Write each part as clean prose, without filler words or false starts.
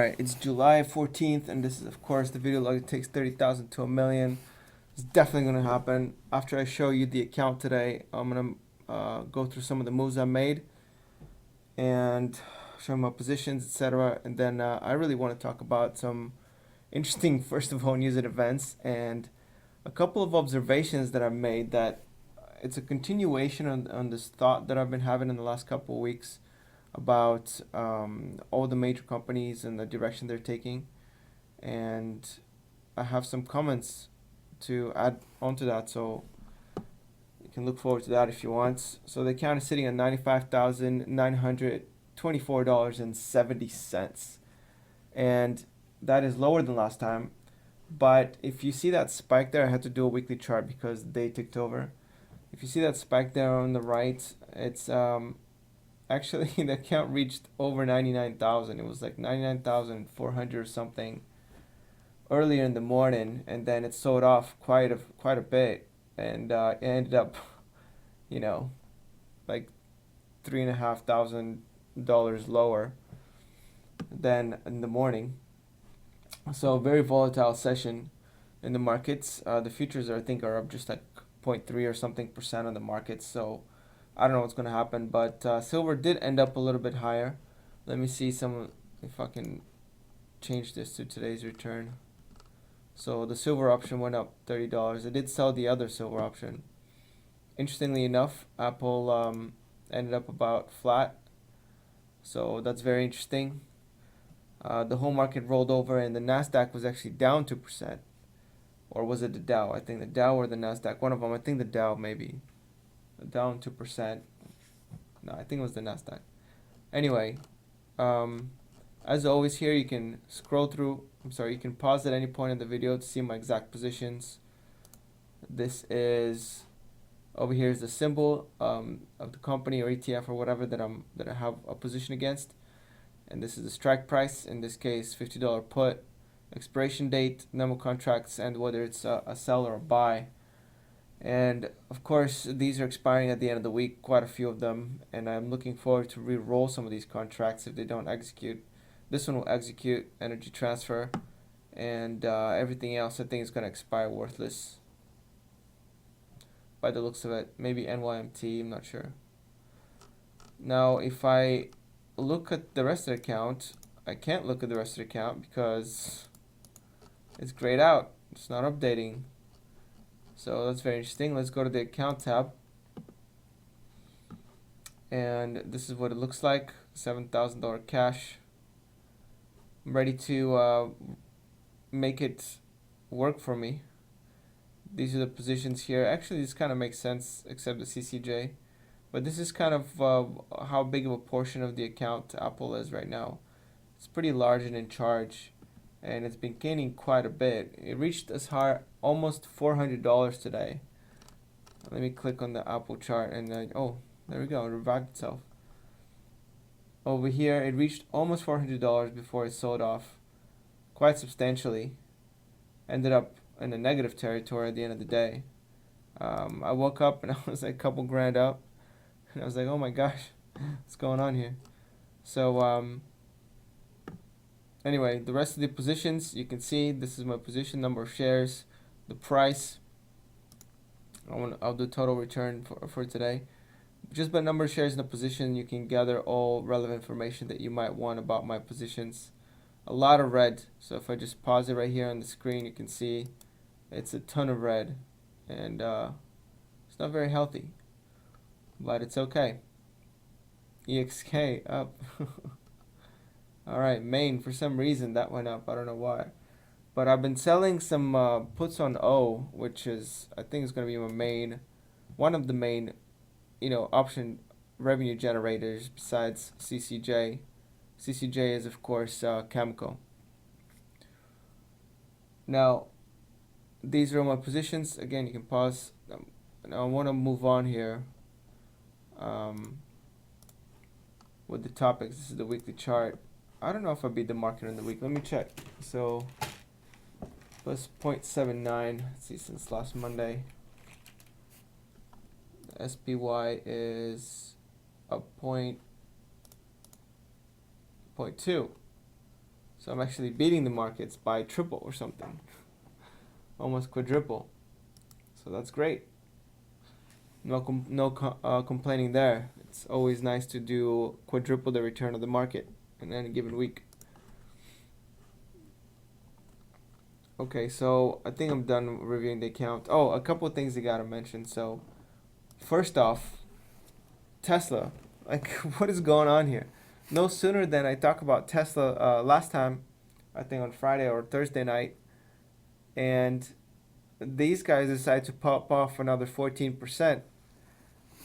Alright, it's July 14th, and this is, of course, the video log. It takes 30,000 to a million. It's definitely going to happen. After I show you the account today, I'm going to go through some of the moves I made and show my positions, etc. And then I really want to talk about some interesting, first of all, news and events, and a couple of observations that I've made that it's a continuation on this thought that I've been having in the last couple of weeks about all the major companies and the direction they're taking. And I have some comments to add onto that, so you can look forward to that if you want. So the account is sitting at $95,924.70, and that is lower than last time. But if you see that spike there, I had to do a weekly chart because they ticked over. If you see that spike there on the right, it's actually the account reached over 99,000. It was like 99,400 or something earlier in the morning, and then it sold off quite a bit, and it ended up, like $3,500 lower than in the morning. So very volatile session in the markets. The futures I think are up just like 0.3 or something percent on the markets. So I don't know what's going to happen, but silver did end up a little bit higher. Let me see if I can change this to today's return. So the silver option went up $30. I did sell the other silver option. Interestingly enough, Apple ended up about flat. So that's very interesting. The whole market rolled over, and the Nasdaq was actually down 2%. Or was it the Dow? I think the Dow or the Nasdaq, one of them. I think the Dow maybe. Down 2%. No, I think it was the Nasdaq. Anyway, as always here, you can scroll through. You can pause at any point in the video to see my exact positions. This is over here is the symbol of the company or ETF or whatever that I have a position against, and this is the strike price. In this case, $50 put, expiration date, number of contracts, and whether it's a sell or a buy. And of course, these are expiring at the end of the week, quite a few of them, and I'm looking forward to re-roll some of these contracts if they don't execute. This one will execute, energy transfer, and everything else I think is going to expire worthless by the looks of it. Maybe NYMT, I'm not sure. Now, if I look at the rest of the account, I can't look at the rest of the account because it's grayed out. It's not updating. So that's very interesting. Let's go to the account tab. And this is what it looks like. $7,000 cash. I'm ready to make it work for me. These are the positions here. Actually, this kind of makes sense except the CCJ. But this is kind of how big of a portion of the account Apple is right now. It's pretty large and in charge, and it's been gaining quite a bit. It reached as high almost $400 today. Let me click on the Apple chart, and oh, there we go, it revived itself. Over here, it reached almost $400 before it sold off quite substantially. Ended up in a negative territory at the end of the day. I woke up and I was like a couple grand up, and I was like, oh my gosh, what's going on here? So anyway, the rest of the positions, you can see this is my position, number of shares, the price. I'll do total return for today. Just by number of shares in the position, you can gather all relevant information that you might want about my positions. A lot of red. So if I just pause it right here on the screen, you can see it's a ton of red, and it's not very healthy, but it's okay. EXK up. Alright, Main, for some reason that went up. I don't know why. But I've been selling some puts on O, which is, I think is going to be one of the main, option revenue generators besides CCJ. CCJ is, of course, chemical. Now, these are my positions. Again, you can pause. Now I want to move on here with the topics. This is the weekly chart. I don't know if I beat the market in the week. Let me check. So plus 0.79. Let's see, since last Monday. The SPY is up 0.2. So I'm actually beating the markets by triple or something, almost quadruple. So that's great. No complaining there. It's always nice to do quadruple the return of the market in any given week. Okay, so I think I'm done reviewing the account. Oh, a couple of things I gotta mention. So first off, Tesla. Like, what is going on here? No sooner than I talk about Tesla last time, I think on Friday or Thursday night, and these guys decide to pop off another 14%.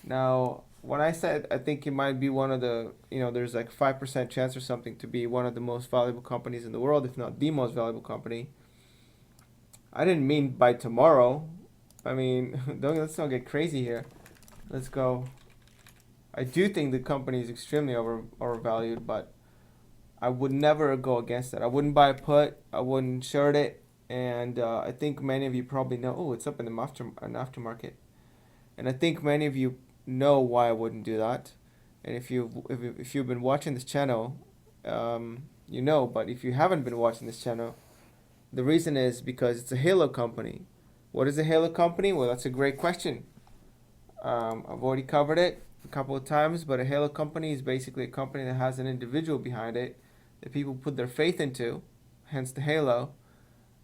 Now, when I said I think it might be one of the, there's like 5% chance or something to be one of the most valuable companies in the world, if not the most valuable company, I didn't mean by tomorrow. I mean, let's not get crazy here. Let's go. I do think the company is extremely overvalued, but I would never go against it. I wouldn't buy a put. I wouldn't short it. And I think many of you probably know. Oh, it's up in the aftermarket. And I think many of you know why I wouldn't do that. And if you've been watching this channel, you know. But if you haven't been watching this channel, the reason is because it's a Halo company. What is a Halo company? Well, that's a great question. I've already covered it a couple of times, but a Halo company is basically a company that has an individual behind it that people put their faith into, hence the Halo,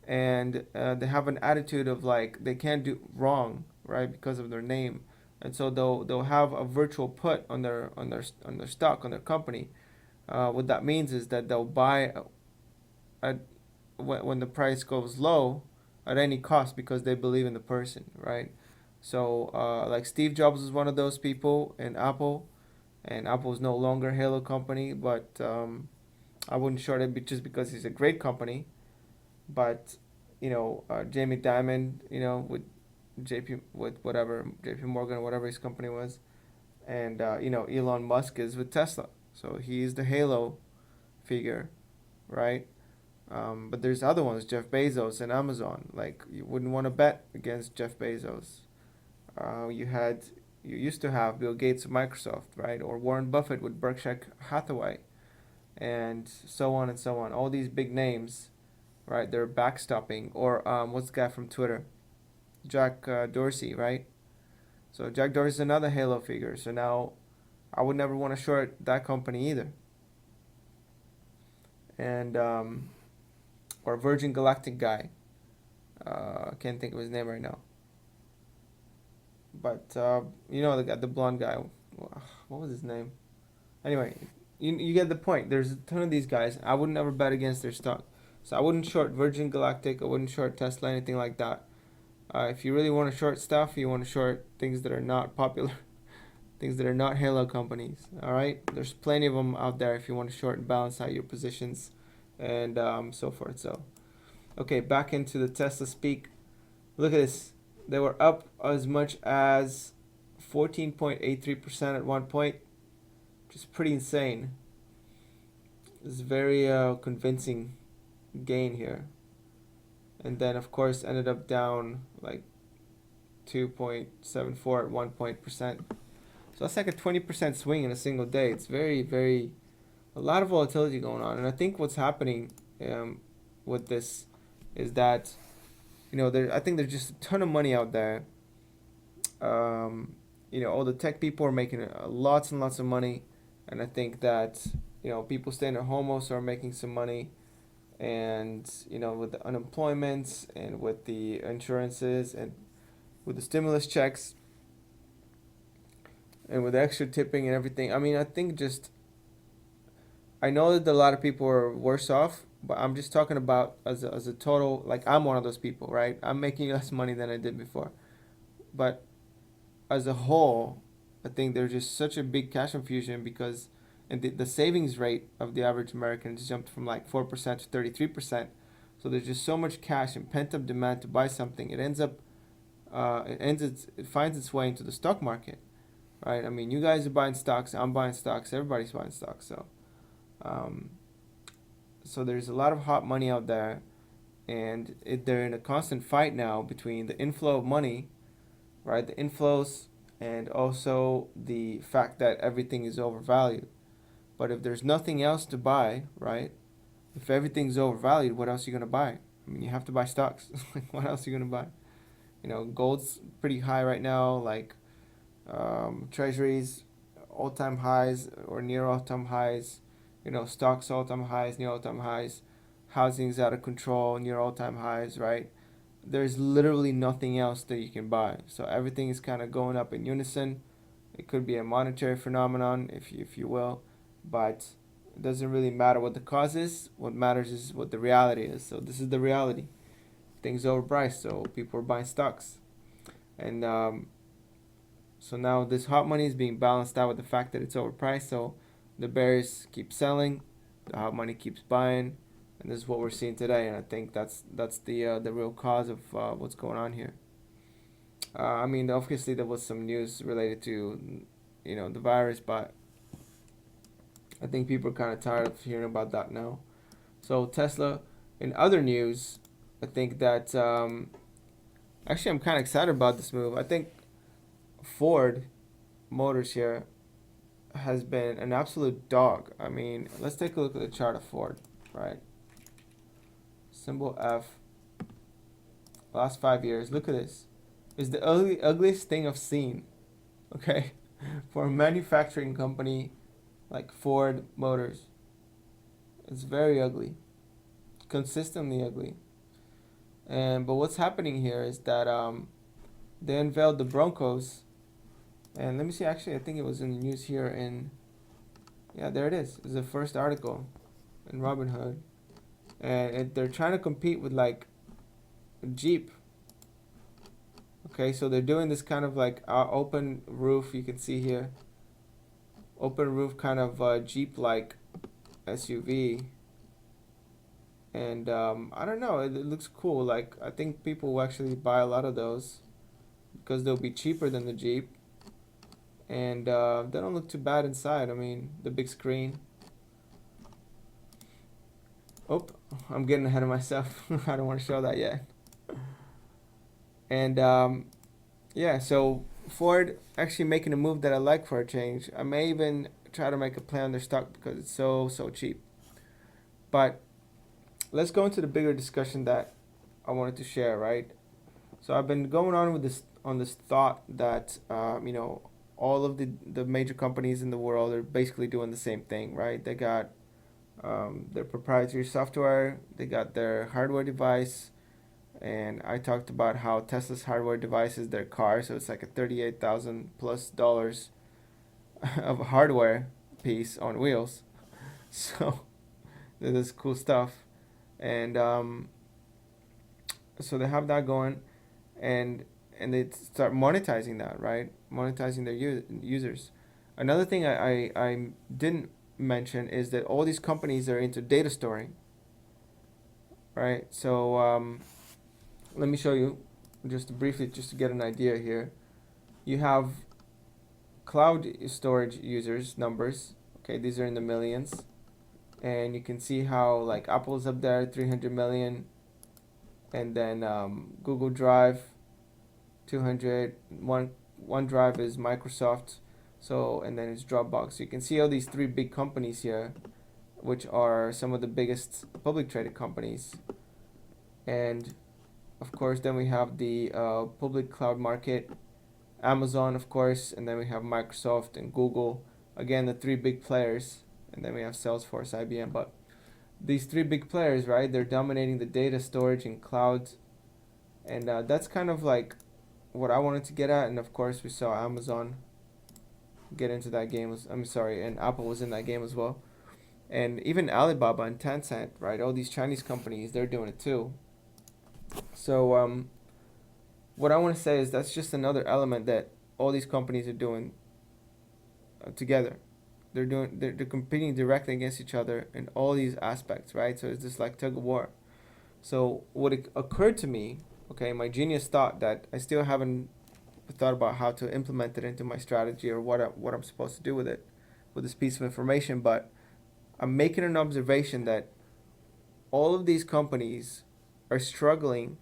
and they have an attitude of like they can't do wrong, right, because of their name, and so they'll have a virtual put on their stock on their company. What that means is that they'll buy at when the price goes low at any cost because they believe in the person, right? So like Steve Jobs is one of those people in Apple, and Apple is no longer a Halo company, but I wouldn't short it just because he's a great company. But Jamie Dimon, with whatever JP Morgan, whatever his company was, and Elon Musk is with Tesla, so he's the Halo figure, right? But there's other ones, Jeff Bezos and Amazon. Like you wouldn't want to bet against Jeff Bezos. You used to have Bill Gates of Microsoft, right, or Warren Buffett with Berkshire Hathaway, and so on and so on. All these big names, right? They're backstopping. Or what's the guy from Twitter, Jack Dorsey, right? So Jack Dorsey is another Halo figure. So now, I would never want to short that company either. And or Virgin Galactic guy. I can't think of his name right now. But the blonde guy. What was his name? Anyway, you get the point. There's a ton of these guys. I would never bet against their stock. So I wouldn't short Virgin Galactic. I wouldn't short Tesla, anything like that. If you really want to short stuff, you want to short things that are not popular, things that are not Halo companies. All right, there's plenty of them out there if you want to short and balance out your positions, and so forth. So, okay, back into the Tesla speak. Look at this. They were up as much as 14.83% at one point, which is pretty insane. It's very convincing gain here, and then of course ended up down like 2.74 at 1%. So that's like a 20% swing in a single day. It's very a lot of volatility going on, and I think what's happening with this is that I think there's just a ton of money out there. All the tech people are making lots and lots of money, and I think that people staying at home also are making some money. And with the unemployment and with the insurances and with the stimulus checks and with the extra tipping and everything, I mean, I think I know that a lot of people are worse off, but I'm just talking about as a total. Like, I'm one of those people, right? I'm making less money than I did before, but as a whole, I think there's just such a big cash infusion because and the savings rate of the average American has jumped from like 4% to 33%. So there's just so much cash and pent up demand to buy something. It finds its way into the stock market, right? I mean, you guys are buying stocks, I'm buying stocks, everybody's buying stocks. So there's a lot of hot money out there, and they're in a constant fight now between the inflow of money, right? The inflows, and also the fact that everything is overvalued. But if there's nothing else to buy, right? If everything's overvalued, what else are you gonna buy? I mean, you have to buy stocks. Like, what else are you gonna buy? You know, gold's pretty high right now. Like, treasuries, all-time highs or near all-time highs. You know, stocks all-time highs, near all-time highs. Housing's out of control, near all-time highs, right? There's literally nothing else that you can buy. So everything is kind of going up in unison. It could be a monetary phenomenon, if you will, but it doesn't really matter what the cause is. What matters is what the reality is. So this is the reality. Things overpriced, so people are buying stocks, and so now this hot money is being balanced out with the fact that it's overpriced. So the bears keep selling, the hot money keeps buying, and this is what we're seeing today. And I think that's the real cause of what's going on here. I mean, obviously there was some news related to, the virus, but I think people are kind of tired of hearing about that now. So Tesla, in other news, I think that actually I'm kind of excited about this move. I think Ford Motors here has been an absolute dog. I mean, let's take a look at the chart of Ford, right? Symbol F. Last 5 years. Look at this. It's the ugliest thing I've seen. Okay, for a manufacturing company like Ford Motors, it's very ugly, consistently ugly. But what's happening here is that they unveiled the Broncos, and let me see. Actually, I think it was in the news here. Yeah, there it is. It's the first article in Robinhood, and they're trying to compete with like Jeep. Okay, so they're doing this kind of like open roof. You can see here, open roof kind of Jeep-like SUV. And I don't know, it looks cool. Like, I think people will actually buy a lot of those because they'll be cheaper than the Jeep, and they don't look too bad inside. I mean, the big screen. Oh, I'm getting ahead of myself. I don't want to show that yet. And yeah, so Ford actually making a move that I like for a change. I may even try to make a play on their stock because it's so cheap. But let's go into the bigger discussion that I wanted to share, right? So I've been going on this thought that all of the major companies in the world are basically doing the same thing, right? They got their proprietary software, they got their hardware device, and I talked about how Tesla's hardware device is their car, so it's like a $38,000+ of a hardware piece on wheels. So this is cool stuff, and so they have that going, and they start monetizing that, right? Monetizing their users. Another thing I didn't mention is that all these companies are into data storing, right? So let me show you just briefly, just to get an idea here. You have cloud storage users numbers. Okay, these are in the millions, and you can see how like Apple's up there, 300 million, and then Google Drive, 200. OneDrive is Microsoft, so, and then it's Dropbox. So you can see all these three big companies here, which are some of the biggest public traded companies. And of course, then we have the public cloud market, Amazon, of course, and then we have Microsoft and Google. Again, the three big players, and then we have Salesforce, IBM. But these three big players, right? They're dominating the data storage and cloud, and that's kind of like what I wanted to get at. And of course, we saw Amazon get into that game. I'm sorry, and Apple was in that game as well, and even Alibaba and Tencent, right? All these Chinese companies, they're doing it too. So what I want to say is that's just another element that all these companies are doing together. They're competing directly against each other in all these aspects, right? So it's just like tug of war. So what occurred to me, okay, my genius thought that I still haven't thought about how to implement it into my strategy or what I'm supposed to do with it, with this piece of information, but I'm making an observation that all of these companies are struggling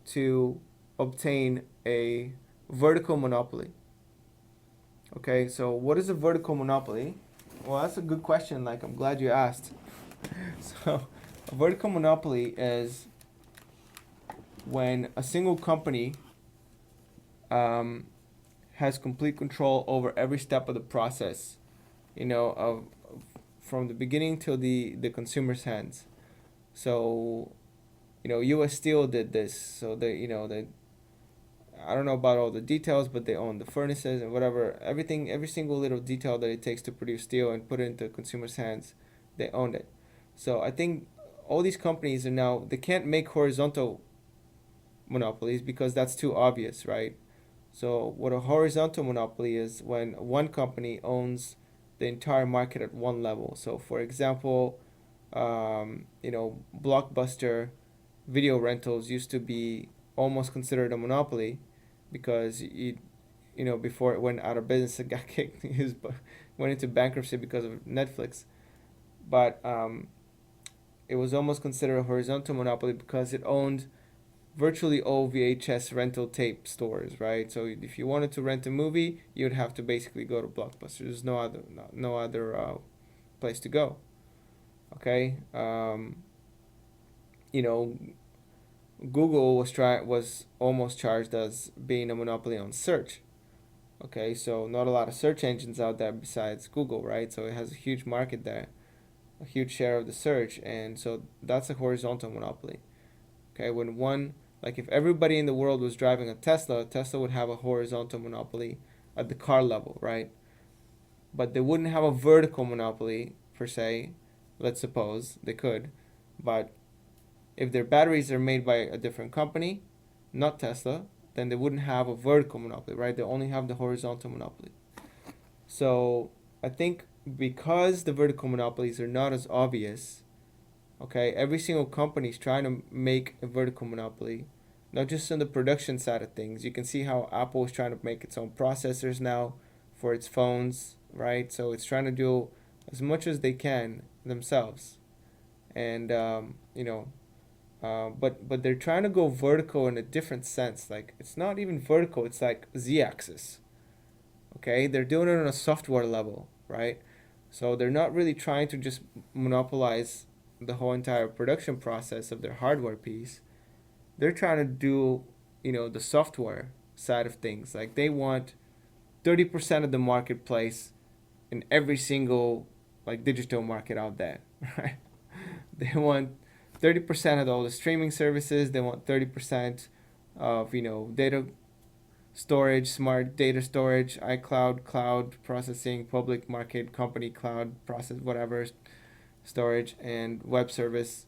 to obtain a vertical monopoly. Okay, so what is a vertical monopoly? Well, that's a good question. Like, I'm glad you asked. So, a vertical monopoly is when a single company um, has complete control over every step of the process, of from the beginning till the consumer's hands. So, U.S. Steel did this. So they I don't know about all the details, but they own the furnaces and whatever, everything, every single little detail that it takes to produce steel and put it into consumers' hands, they own it. So I think all these companies are now, they can't make horizontal monopolies because that's too obvious, right? So what a horizontal monopoly is when one company owns the entire market at one level. So for example, Blockbuster video rentals used to be almost considered a monopoly because before it went out of business, it got kicked, went into bankruptcy because of Netflix. But it was almost considered a horizontal monopoly because it owned virtually all VHS rental tape stores, right? So if you wanted to rent a movie, you would have to basically go to Blockbuster. There's no other place to go. Okay, you know, Google was almost charged as being a monopoly on search. Okay, so not a lot of search engines out there besides Google, right? So it has a huge market there, a huge share of the search, and so that's a horizontal monopoly. Okay, when one, like if everybody in the world was driving a Tesla, Tesla would have a horizontal monopoly at the car level, right? But they wouldn't have a vertical monopoly per se. Let's suppose they could, but if their batteries are made by a different company, not Tesla, then they wouldn't have a vertical monopoly, right? They only have the horizontal monopoly. So I think because the vertical monopolies are not as obvious, okay, every single company is trying to make a vertical monopoly, not just on the production side of things. You can see how Apple is trying to make its own processors now for its phones, right? So it's trying to do as much as they can themselves, and but they're trying to go vertical in a different sense. Like it's not even vertical; it's like z-axis. Okay, they're doing it on a software level, right? So they're not really trying to just monopolize the whole entire production process of their hardware piece. They're trying to do, the software side of things. Like they want 30% of the marketplace in every single like digital market out there, right? They want 30% of all the streaming services. They want 30% of, data storage, smart data storage, iCloud, cloud processing, public market, company cloud process, whatever, storage, and web service.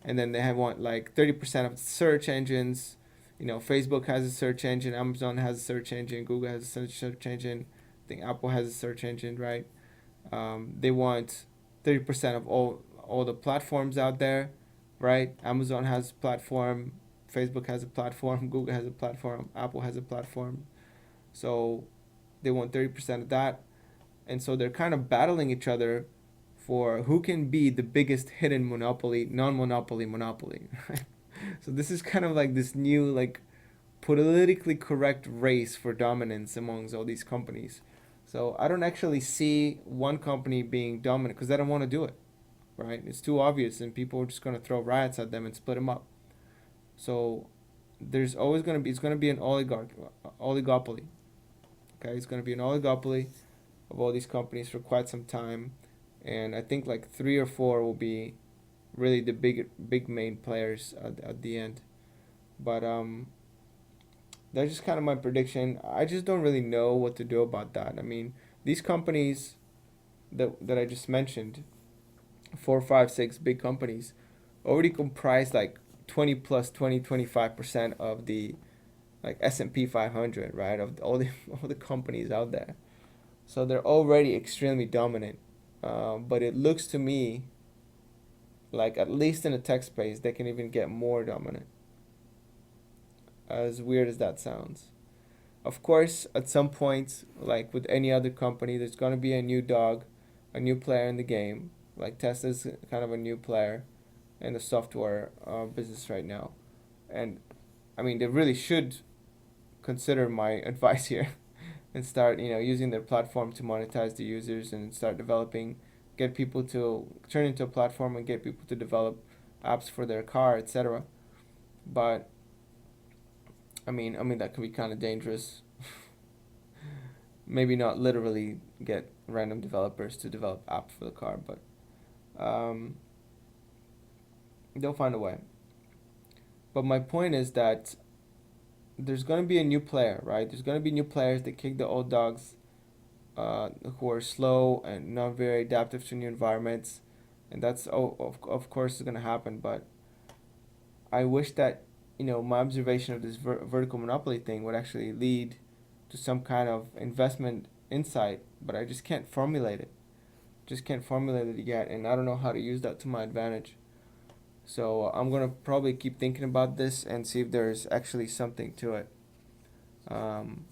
And then want like 30% of search engines. Facebook has a search engine, Amazon has a search engine, Google has a search engine, I think Apple has a search engine, right? They want 30% of all the platforms out there, right? Amazon has a platform, Facebook has a platform, Google has a platform, Apple has a platform. So they want 30% of that. And so they're kind of battling each other for who can be the biggest hidden monopoly, non-monopoly monopoly. Right? So this is kind of like this new like politically correct race for dominance amongst all these companies. So I don't actually see one company being dominant because they don't want to do it, right? It's too obvious, and people are just going to throw riots at them and split them up. So there's always going to be, it's going to be an oligopoly. Okay, it's going to be an oligopoly of all these companies for quite some time, and I think like three or four will be really the big main players at the end. But that's just kind of my prediction. I just don't really know what to do about that. I mean, these companies that I just mentioned, four, five, six big companies, already comprise like 20 plus 25% of the like S&P 500, right? Of all the all the companies out there. So they're already extremely dominant. But it looks to me like at least in the tech space, they can even get more dominant. As weird as that sounds. Of course, at some point, like with any other company, there's gonna be a new dog, a new player in the game. Like Tesla's kind of a new player in the software business right now, and I mean they really should consider my advice here and start using their platform to monetize the users and start developing get people to turn into a platform and get people to develop apps for their car, etc. But I mean that can be kind of dangerous. Maybe not literally get random developers to develop apps for the car, but um, they'll find a way. But my point is that there's going to be a new player, right? There's going to be new players that kick the old dogs, who are slow and not very adaptive to new environments, and that's of course is going to happen. But I wish that my observation of this vertical monopoly thing would actually lead to some kind of investment insight, but I just can't formulate it. Just can't formulate it yet, and I don't know how to use that to my advantage. So I'm gonna probably keep thinking about this and see if there's actually something to it. Um,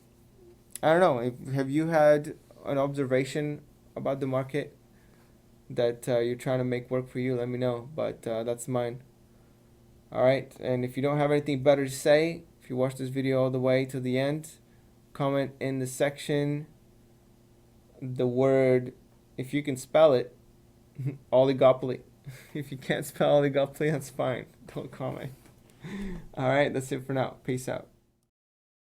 I don't know. Have you had an observation about the market that you're trying to make work for you? Let me know. But that's mine. All right. And if you don't have anything better to say, if you watch this video all the way to the end, comment in the section the word, if you can spell it, oligopoly. If you can't spell oligopoly, that's fine. Don't comment. All right. That's it for now. Peace out.